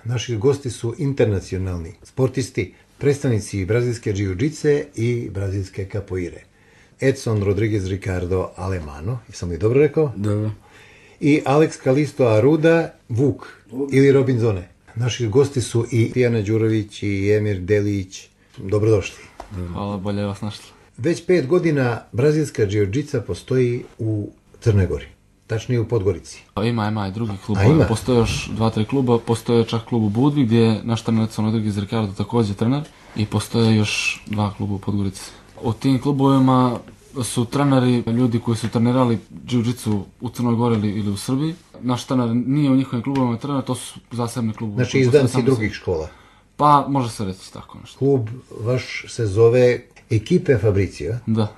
Naši gosti su internacionalni sportisti, predstavnici brazilske džiu-džice i brazilske kapoire. Edson Rodriguez Ricardo Alemano, jesam li dobro rekao? Dobro. I Alex Calisto Aruda Vuk ili Robinzone. Naši gosti su i Tijana Đurović i Emir Delić. Dobrodošli. Hvala, bolje vas našli. Već 5 godina brazilska džiu-džica postoji u Crnoj Gori, tačnije u Podgorici. Ima i drugi kluba. Postoje još 2-3 kluba, postoje čak klub u Budvi gdje je naš trener Edson Rodriguez Ricardo također trener i postoje još 2 kluba u Podgorici. U tim klubovima su treneri, ljudi koji su trenirali džiu-džicu u Crnoj Gori ili u Srbiji. Naš trener nije u njihovim klubovima trener, to su zasebni klubovi. Znači izdanci drugih škola. Pa, može se reći tako nešto. Klub vaš se zove Equipe Fabricio. Da.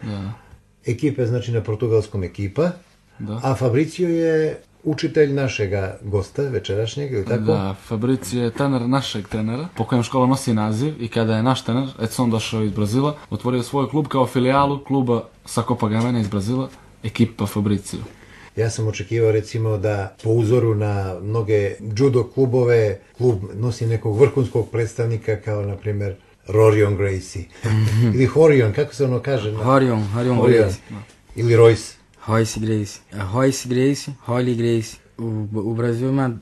Equipe znači na portugalskom ekipa, da. A Fabricio je učitelj našega gosta večerašnjeg, ili tako? Da, Fabricio je trener našeg trenera, po kojem škola nosi naziv i kada je naš trener, Edson došao iz Brazila, otvorio svoj klub kao filijalu kluba sa Copagamena iz Brazila, Equipa Fabricio. Ja sam očekivao recimo da po uzoru na mnoge judo klubove, klub nosi nekog vrhunskog predstavnika kao na primjer Rorion Gracie. Ili Horion, kako se ono kaže? Horion Gracie. Ili Royce. Royce Gracie, Holly Gracie. U Brazilu ima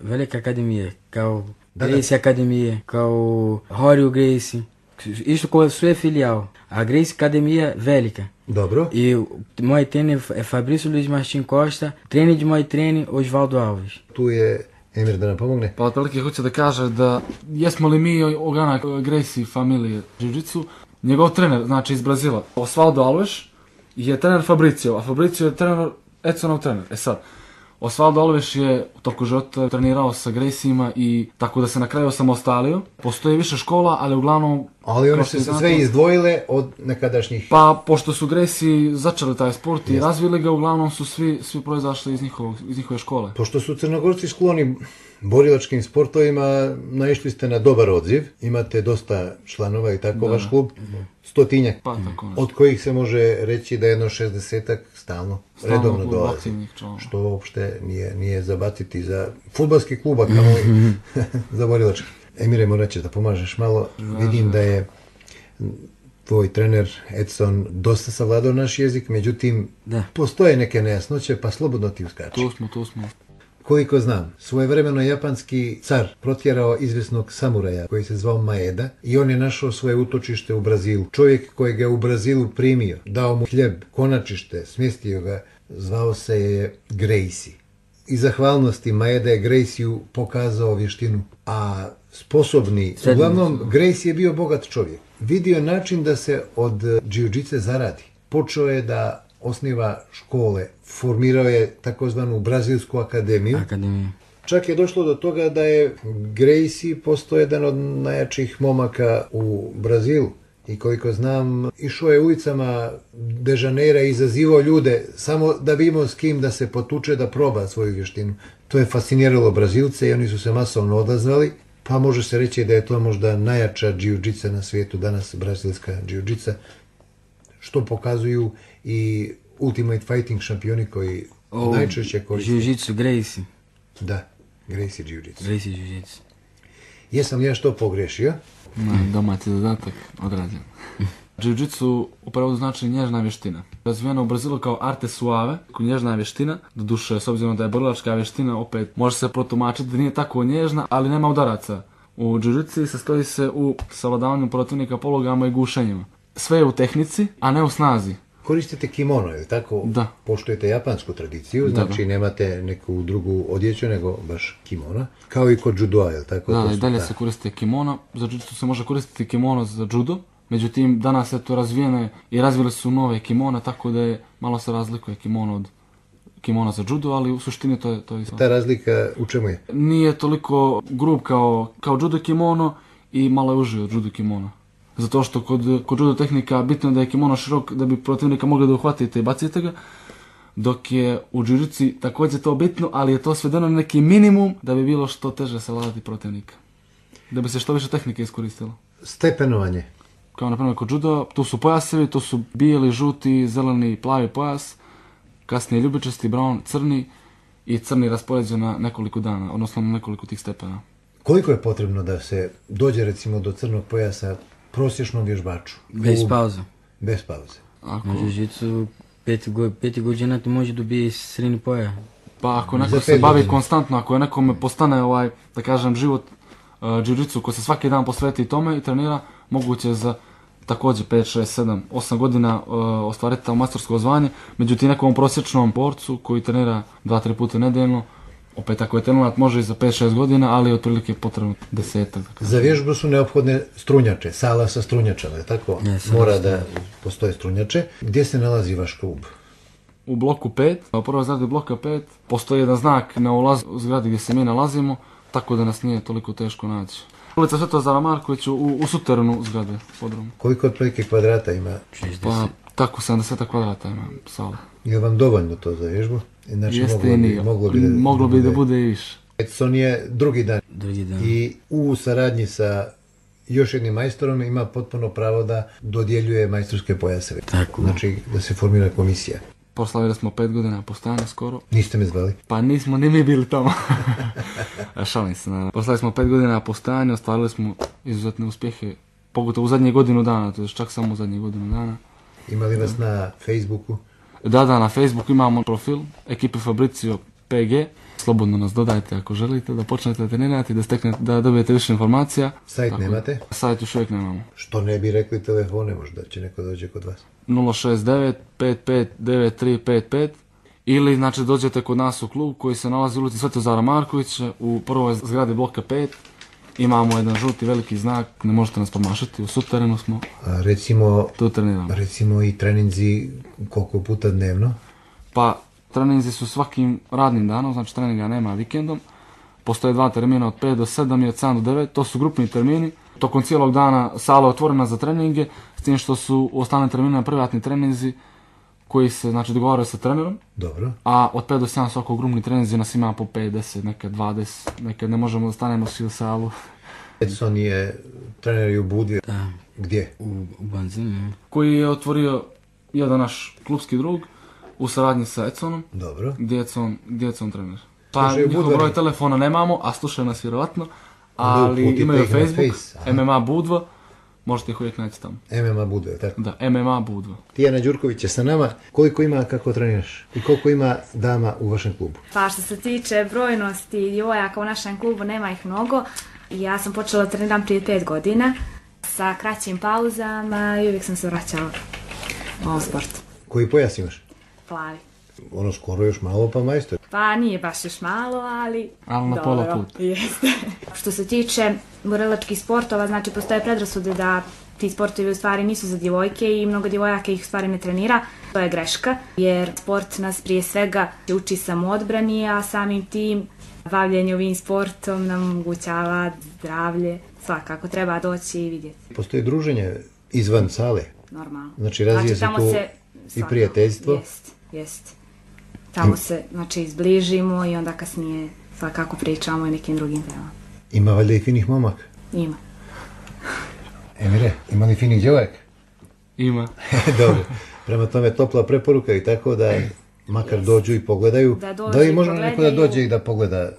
velika akademija, kao Gracie Akademija, kao Horio Gracie. Isto kao sve filijal. A Gracie Akademija velika. Dobro. I moj trener je Fabrício Luiz Martin Costa, trener de moj trener Osvaldo Alves. Tu je Emir da nam pomogne. Pa otprilike hoće da kaže da jesmo li mi ogana Gracie familije džiu-džicu, njegov trener, znači iz Brazila, Osvaldo Alves, je trener Fabricio, a Fabricio je trener Edsonov trener. Sad, Osvaldo Alves je u toku života trenirao sa Gracijima i tako da se na kraju samostalio. Postoji više škola, ali uglavnom... Ali one su se sve izdvojile od nekadašnjih... Pa, pošto su Graciji začeli taj sport i razvili ga, uglavnom su svi proizašli iz njihove škole. Pošto su Crnogorci skloni borilačkim sportovima, naišli ste na dobar odziv. Imate dosta članova i tako vaš klub. 100-tinjak. Pa, tako. Od kojih se može reći da jedno 60-ak stalno redovno dolazi. Što uopšte nije zabaciti za fudbalski klub, a kao i za borilački. Emire, morat ćeš da pomažeš malo. Vidim da je tvoj trener Edson dosta savladao naš jezik, međutim postoje neke nejasnoće, pa slobodno ti uskači. Tu smo. Koliko znam, svojevremeno japanski car protjerao izvjesnog samuraja koji se zvao Maeda i on je našao svoje utočište u Brazilu. Čovjek koji ga u Brazilu primio, dao mu hljeb, konačište, smjestio ga, zvao se je Gracie. I zahvalnosti Maeda je Gracieu pokazao vještinu, a sposobni, uglavnom Gracie je bio bogat čovjek. Vidio je način da se od džiu-džice zaradi. Počeo je da osniva škole, formirao je takozvanu Brazilsku akademiju. Čak je došlo do toga da je Gracie postao jedan od najjačih momaka u Brazilu. I koliko znam, išao je ulicama De Janeira i izazivao ljude samo da bi imao s kim da se potuče, da proba svoju vještinu. To je fasciniralo Brazilce i oni su se masovno odazvali. Pa može se reći da je to možda najjača džiu-džica na svijetu danas, brazilska džiu-džica, što pokazuju i Ultimate Fighting šampioni koji najčešće koriste. Jiu-jitsu Gracie. Da, Gracie Jiu-jitsu. Gracie Jiu-jitsu. Jesam li ja što pogrešio? Domaći zadatak odrađen. Jiu-jitsu u prevodu znači nježna vještina. Razvijena u Brazilu kao arte suave, nježna vještina, doduše s obzirom da je borilačka vještina opet može se protumačiti da nije tako nježna, ali nema udaraca. U jiu-jitsu sastoji se u savladavanju protivnika pologama i gušenjima. Sve je u tehnici, a ne u snazi. Koristite kimono, je li tako? Da. Poštujete japansku tradiciju, znači nemate neku drugu odjeću, nego baš kimono. Kao i kod judoa, je li tako? Da, i dalje se koriste kimono. Za jiu-jitsu se može koristiti kimono za judo. Međutim, danas je to razvijene i razvile su nove kimona, tako da je malo se razlikuje kimono od kimona za judo, ali u suštini to je isto. Ta razlika u čemu je? Nije toliko grub kao judo kimono i malo je uži od judo kimona. Zato što kod judo tehnika bitno je da je kimono širok da bi protivnika mogli da uhvatite i bacite ga, dok je u jiu-jitsu također to bitno, ali je to svedeno na neki minimum da bi bilo što teže savladati protivnika. Da bi se što više tehnike iskoristilo. Stepenovanje. Kao na primjer kod judo, tu su pojasevi, tu su bijeli, žuti, zeleni, plavi pojas, kasnije ljubičasti, brown, crni i crni raspoređen na nekoliko dana, odnosno na nekoliko tih stepena. Koliko je potrebno da se dođe recimo do crnog pojasa prosječnom vježbaču? Bez pauze. Bez pauze. Na jiu-jitsu 5 godina ti može dobiti srednji pojas. Pa ako neko se bavi konstantno, ako je nekome postane da kažem, život jiu-jitsu ko se svaki dan posveti tome i trenira, moguće za također 5, 6, 7, 8 godina ostvariti to majstorsko zvanje. Međutim, nekom prosječnom borcu koji trenira 2-3 puta nedeljno, opet ako je trenirat može i za 5-6 godina, ali je otprilike potrebno 10. Za vježbu su neophodne strunjače, sala sa strunjačama, je tako? Mora da postoje strunjače. Gdje se nalazi vaš klub? U bloku 5, u prvoj zgradi bloka 5, postoji jedan znak na ulazu u zgradi gdje se mi nalazimo, tako da nas nije toliko teško naći. Ulica Svetozara Markovića u suterenu zgrade, podrumu. Koliko otprilike kvadrata ima? 60. Pa tako 70 kvadrata ima sala. Je vam dovoljno to za vježbu? Znači, jeste i nije. Moglo bi da bude i više. Edson je drugi dan. I u saradnji sa još jednim majstorom ima potpuno pravo da dodjeljuje majstorske pojaseve. Tako. Znači da se formira komisija. Proslavili smo 5 godina postojanja skoro. Niste me zvali? Pa nismo ni mi bili tamo. Šalim se. Proslavili smo 5 godina postojanja, ostvarili smo izuzetne uspjehe, pogotovo u zadnje godinu dana, to je čak samo u zadnje godinu dana. Ima li vas na Facebooku? Da, na Facebooku imamo profil ekipe Fabricio PG. Slobodno nas dodajte ako želite da počnete trenirati, da dobijete više informacija. Sajt nemate? Sajt još uvijek nemamo. Što ne bi rekli telefone, možda će neko dođe kod vas? 069 55 9355 ili znači dođete kod nas u klub koji se nalazi u ulici Svetozara Markovića u prvoj zgradi bloka 5. Imamo jedan žuti veliki znak, ne možete nas promašati, u suterenu smo. Tu treniramo. Recimo i treninzi koliko puta dnevno? Pa treninzi su svakim radnim danom, znači treninga nema vikendom. Postoje 2 termina od 5 do 7 i od 7 do 9, to su grupni termini. Tokom cijelog dana sala je otvorena za treninge, s tim što su u ostalim terminima privatni treninzi koji se znači dogovaraju sa trenerom. Dobro. A od 5 do 7 su oko grupni treninzi, nas ima po 5, 10, nekad 20, nekad ne možemo da stanemo svi u salu. Edson je trener i u Budvi. Da. Gdje? U Banzini. Koji je otvorio jedan naš klubski drug u saradnji sa Edsonom. Dobro. Gdje je Edson trener. Pa njihov broj telefona nemamo, a slušaju nas vjerovatno. Ali imaju Facebook, MMA Budva, možete ih uvijek naći tamo. MMA Budva, tako? Da, MMA Budva. Tijana Đurković je sa nama. Koliko ima kako treniraš? I koliko ima dama u vašem klubu? Pa što se tiče brojnosti djevojaka u našem klubu, nema ih mnogo. Ja sam počela treniram prije 5 godina sa kraćim pauzama i uvijek sam se vraćala u ovom sportu. Koji pojas imaš? Plavi. Ono skoro još malo pa majstor. Pa nije baš još malo, ali na pola put. Jeste. Što se tiče borilačkih sportova, znači postoje predrasude da ti sportovi u stvari nisu za djevojke i mnogo djevojaka ih u stvari ne trenira. To je greška, jer sport nas prije svega uči samoodbrani, a samim tim bavljenje ovim sportom nam omogućava zdravlje. Svakako treba doći i vidjeti. Postoje druženje izvan sale? Normalno. Znači razvije se tu i prijateljstvo? Jest. Tamo se znači izbližimo i onda kasnije svakako pričamo i nekim drugim temama. Ima valjda i finih momaka? Ima. Emire, ima li finih djevojaka? Ima. Dobro. Prema tome topla preporuka i tako da makar dođu i pogledaju. Da li može neko da dođe i da pogleda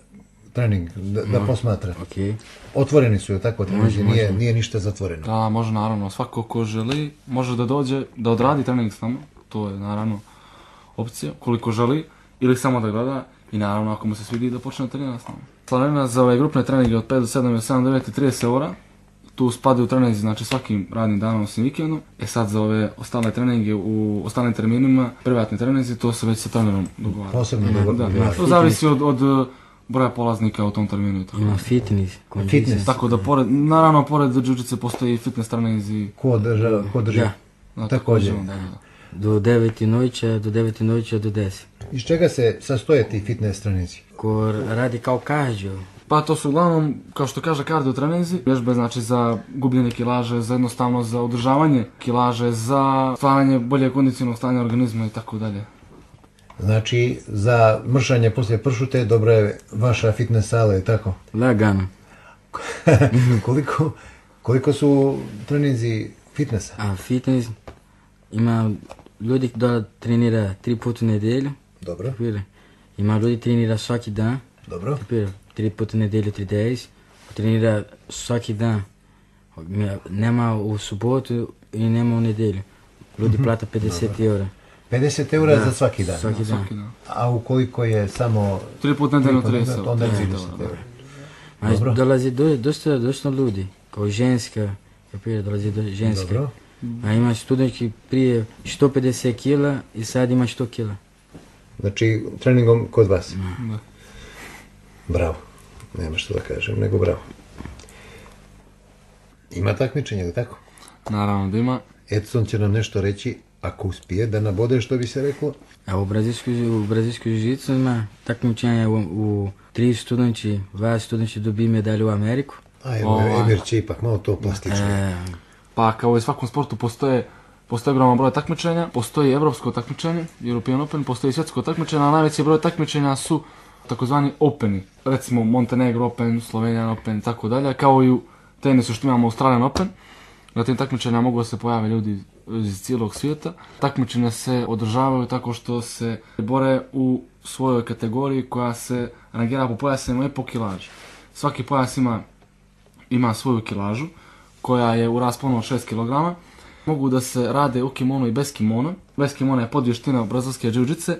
trening, da posmatra? Okay. Otvoreni su, je tako? Nije ništa zatvoreno. Da, može naravno. Svako ko želi može da dođe, da odradi trening s nama. To je naravno opcija, koliko želi, ili samo da gleda i naravno ako mu se svidi da počne trenirati s nama. Slavljena za ove grupne treninge od 5 do 7 je 7, 9 i 30 eura. Tu spadaju treninzi, znači svakim radnim danom osim vikendom. Sad za ove ostale treninge u ostalim terminima, privatni treninzi, to se već sa trenerom dogovara. Posebno dogovara. To zavisi od broja polaznika u tom terminu. Ima fitness. Tako da, naravno, pored jiu-jitsu postoji fitness treninzi. Ko drži? Također. Do 9 noći do 10. Iz čega se sastoje ti fitness treninzi? Ko radi kao cardio. Pa to su uglavnom, kao što kaže, cardio treninzi. Vježbe znači za gubljenje kilaže, za jednostavno za održavanje kilaže, za stvaranje bolje kondicionalnog stanja organizma i tako dalje. Znači, za mršanje poslije pršute dobra je vaša fitness sala, je tako? Lagano. Koliko su treninzi fitnessa? A fitness ima ljudi da trenira 3 puta u nedjelju. Dobro. Ima ljudi trenira svaki dan, Dobro. 3 puta nedelju 3 trenira svaki dan. Nema u subotu i nema u nedelju. Ljudi plata 50 eura. 50 eura za svaki dan. Svaki dan. Svaki dan. A ukoliko je samo 3 puta nedeljno 3 puta 30. onda je 30 eura. Dobro. Dolazi dosta ljudi, kao ženska, dolazi ženska. Dobro. A ima studentki prije 150 kila i sad ima 100 kila. Znači, treningom kod vas. Da. Bravo. Nema što da kažem, nego bravo. Ima takmičenje, ili tako? Naravno da ima. Edson će nam nešto reći, ako uspije da nabode, što bi se reklo. A u brazilskoj jiu-jitsu ima takmičenje u 3 studenti, 2 studenti dobiju medalju u Ameriku. A evo, Emir će ipak malo to plastično. Pa kao i u svakom sportu postoje ogroman broj takmičenja, postoji evropsko takmičenje, European Open, postoji svjetsko takmičenje, a najveći broj takmičenja su takozvani Openi, recimo Montenegro Open, Slovenian Open, tako dalje, kao i u tenisu što imamo Australian Open. Na tim takmičenjima mogu se pojave ljudi iz cijelog svijeta. Takmičenja se održavaju tako što se bore u svojoj kategoriji koja se rangira po pojasima i po kilaži. Svaki pojas ima svoju kilažu koja je u rasponu od 6 kg. Mogu da se rade u kimonu i bez kimona. Bez kimona je podvještina brazilske jiu-jitsu,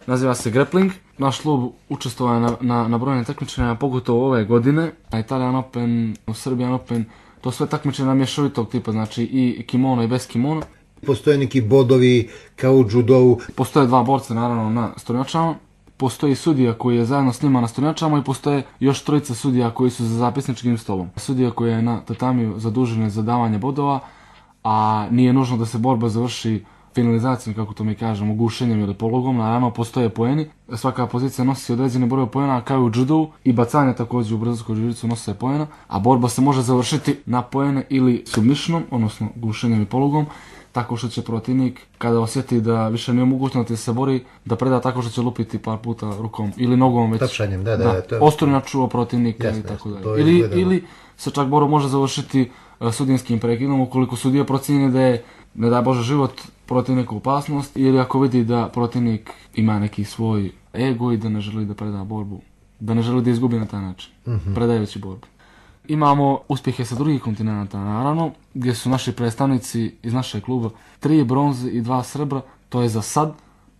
naziva se grappling. Naš klub učestvuje na brojnim takmičenjima, pogotovo ove godine. Na Italian Open, Serbian Open, to sve takmičenja mješovitog tipa, znači i kimono i bez kimona. Postoje neki bodovi kao u judovu. Postoje 2 borca naravno na stornjačama. Postoji sudija koji je zajedno s njima na stornjačama i postoje još 3 sudija koji su za zapisničkim stolom. Sudija koji je na tatamiju zadužen za davanje bodova, a nije nužno da se borba završi finalizacijom, kako to mi kažemo, gušenjem ili pologom. Naravno, postoje poeni. Svaka pozicija nosi određeni broj poena, kao i u judu, i bacanje također u brazilskoj jiu-jitsu nose poena, a borba se može završiti na poene ili submissionom, odnosno gušenjem i pologom, tako što će protivnik, kada osjeti da više nije mogućno da se bori, da preda tako što će lupiti par puta rukom ili nogom već. Tapšanjem, da. Ostornjaču protivnika i tako dalje. Ili se čak borba može završiti sudinskim prekidom ukoliko sudija procijeni da je, ne daj Bože, život protivnika opasnost, ili ako vidi da protivnik ima neki svoj ego i da ne želi da preda borbu, da ne želi da izgubi na taj način, predajući borbu. Imamo uspjehe sa drugih kontinenta, naravno, gdje su naši predstavnici iz našeg kluba 3 bronze i 2 srebra, to je za sad.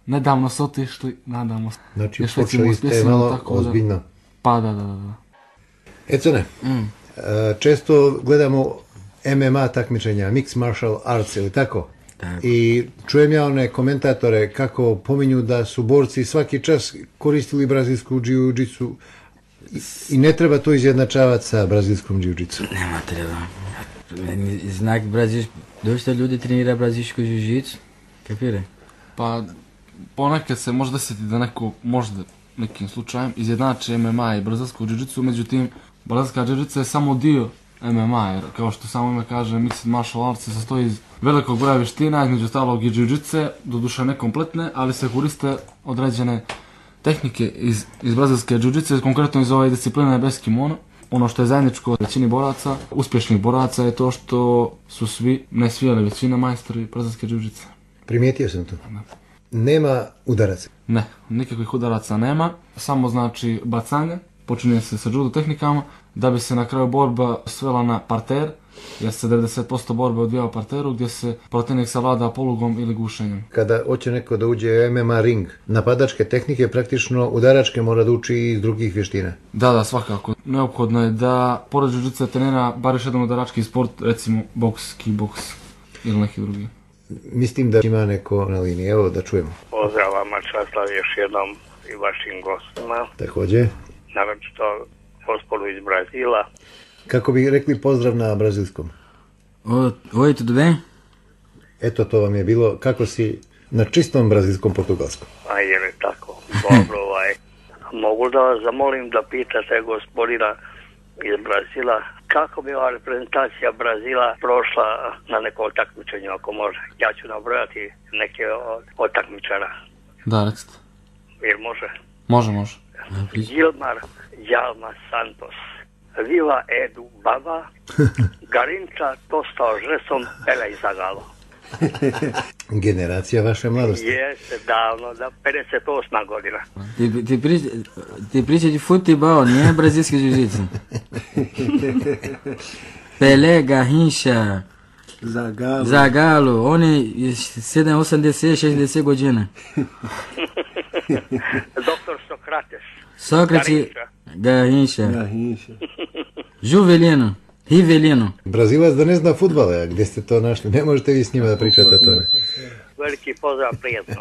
Nedavno su otišli, nadamo se. Znači, počeli ste malo ozbiljno. Pa da. Econe, često gledamo MMA takmičenja, Mixed Martial Arts, ili tako? Tako. I čujem ja one komentatore kako pominju da su borci svaki čas koristili brazilsku jiu-jitsu i ne treba to izjednačavati sa brazilskom jiu-jitsu. Nema treba. Znak dosta ljudi trenira brazilsku jiu-jitsu, kapire? Pa ponekad se može desiti da neko, možda nekim slučajem, izjednači MMA i brazilsku jiu-jitsu, međutim, brazilska jiu-jitsu je samo dio MMA, jer kao što samo ime kaže, Mixed Martial Arts se sastoji iz velikog broja vještina, između ostalog i jiu-jitsu, doduše nekompletne, ali se koriste određene tehnike iz brazilske jiu-jitsu, konkretno iz ove discipline bez kimona. Ono što je zajedničko većini boraca, uspješnih boraca, je to što su svi, ne svi, ali većina majstori brazilske jiu-jitsu. Primijetio sam to. Nema udaraca. Ne, nikakvih udaraca nema, samo znači bacanje, počinje se sa judo tehnikama, da bi se na kraju borba svela na parter, jer se 90% borbe odvija u parteru, gdje se protivnik savlada polugom ili gušenjem. Kada hoće neko da uđe u MMA ring, napadačke tehnike, praktično udaračke mora da uči iz drugih vještina. Da, svakako. Neophodno je da pored jiu-jitsu trenira bar još jedan udarački sport, recimo boks, kickboks ili neki drugi. Mislim da ima neko na liniji, evo da čujemo. Pozdrav vama, Časlav, još jednom i vašim gostima. Također. Naročito gospodu iz Brazila. Kako bi rekli pozdrav na brazilskom? Oi, tudo bem? Eto, to vam je bilo, kako si na čistom brazilskom portugalskom. A je li tako? Dobro, mogu da vas zamolim da pitate gospodina iz Brazila kako bi ova reprezentacija Brazila prošla na neko takmičenje, ako može. Ja ću nabrojati neke od takmičara. Da, recite. Jer može? Može. Gilmar Jalma Santos, Viva Edu Baba, Garinča Tostao Žesom Pelej Zagalo. Generacija vaše mladosti. Jeste, davno, da 58. godina. Ti priča de futebol, nije brazilski jiu-jitsu. Pelé, Garrincha, Zagallo, oni 7, 8, 10, 60 godina. Doktor Sokrates. Sócrates, Garrincha, Juvelino, Rivelino. Brazilac da ne zna fudbala, a gdje ste to našli? Ne možete vi s njima da pričate o tome. Veliki pozdrav, prijatno.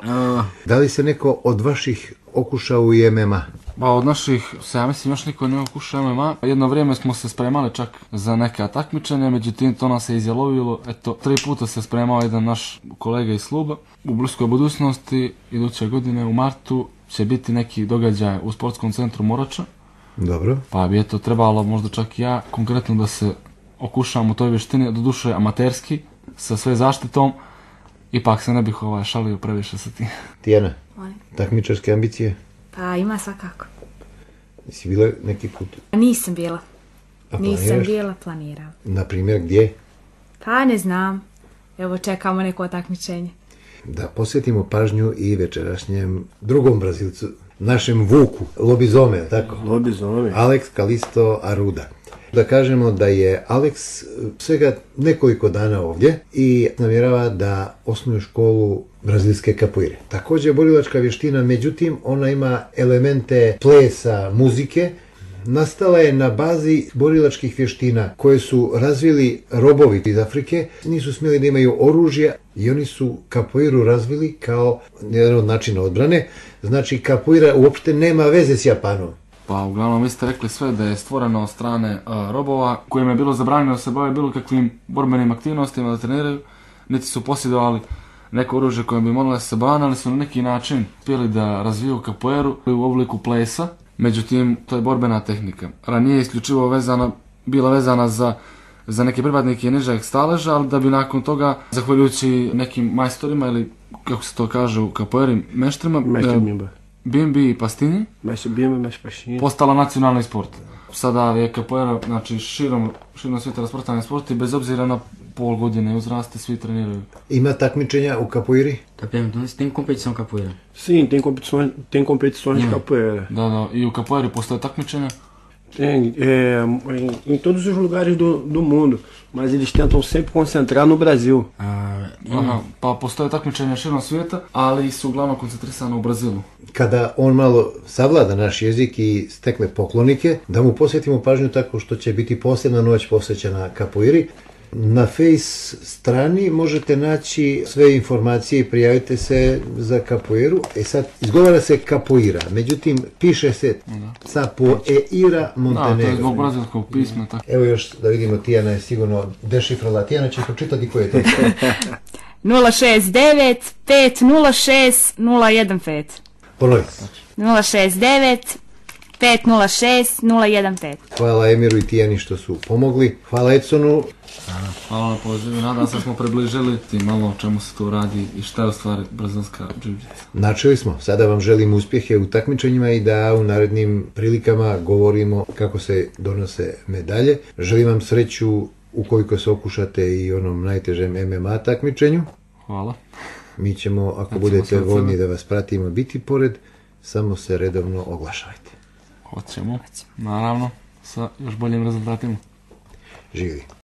Da li se neko od vaših okušao u MMA? Pa od naših se, ja mislim, još niko nije okušao MMA. Jedno vrijeme smo se spremali čak za neka takmičenja, međutim to nas se izjalovilo. Eto, 3 puta se spremao jedan naš kolega iz kluba. U bliskoj budućnosti, iduće godine u martu, će biti neki događaj u sportskom centru Morača. Dobro. Pa bi eto trebalo možda čak i ja konkretno da se okušam u toj vještini, doduše amaterski, sa sve zaštitom. Ipak se ne bih šalio previše sa tim. Tijana, takmičarske ambicije? Pa ima svakako. Jesi bila neki put? Nisam bila. A Nisam planiraš? bila, planiram. Naprimjer, gdje? Pa ne znam. Evo čekamo neko takmičenje. Da posvetimo pažnju i večerašnjem drugom Brazilcu, našem Vuku, Lobizome, tako? Lobizome. Alex Calisto Arruda. Da kažemo da je Alex svega nekoliko dana ovdje i namjerava da osnuje školu brazilske kapoire. Također je borilačka vještina, međutim ona ima elemente plesa, muzike. Nastala je na bazi borilačkih vještina koje su razvili robovi iz Afrike. Nisu smjeli da imaju oružje i oni su kapoiru razvili kao jedan od načina odbrane. Znači kapoira uopšte nema veze s Japanom. Pa uglavnom vi ste rekli sve da je stvoreno od strane robova kojima je bilo zabranjeno da se bave bilo kakvim borbenim aktivnostima, da treniraju, niti su posjedovali neko oružje koje bi morali da se bave, ali su na neki način uspjeli da razviju kapoeru u obliku plesa. Međutim, to je borbena tehnika. Ranije je isključivo bila vezana za neke pripadnike nižeg staleža, ali da bi nakon toga, zahvaljujući nekim majstorima ili, kako se to kaže u kapoeri, meštrima, Bimbi i Pastinji, postala nacionalni sport. Sada je kapoera, znači, širom svijeta rasprostranjen sport i bez obzira na pol godine uzraste svi treniraju. Ima takmičenja u kapoiri? Tá perguntando se tem competição capoeira. Sim, tem competições de capoeira. Da, i u kapoeri postoje takmičenja? Tem, em todos os lugares do mundo, mas eles tentam sempre concentrar no Brasil. Aha, pa postoje takmičenja širom svijeta, ali su uglavnom koncentrisane u Brazilu. Kada on malo savlada naš jezik i stekne poklonike, da mu posvetimo pažnju tako što će biti posebna noć posvećena kapoiri. Na Face strani možete naći sve informacije i prijavite se za kapoiru. Sad, izgovara se kapoira, međutim, piše se Capoeira Montenegro. Da, to je zbog brazilskog pisma. Tako. Evo još da vidimo, Tijana je sigurno dešifrala. Tijana će pročitati koje je to. 069 506 015. Ponovi. 069 506 015. Hvala Emiru i Tijani što su pomogli. Hvala Edsonu. Hvala na pozivu. Nadam se da smo približili malo o čemu se tu radi i šta je u stvari brazilska jiu-jitsu. Načeli smo. Sada vam želim uspjehe u takmičenjima i da u narednim prilikama govorimo kako se donose medalje. Želim vam sreću ukoliko se okušate i onom najtežem MMA takmičenju. Hvala. Mi ćemo, ako budete voljni da vas pratimo, biti pored, samo se redovno oglašavajte. Hoćemo, naravno, sa još boljim rezultatima. Živjeli.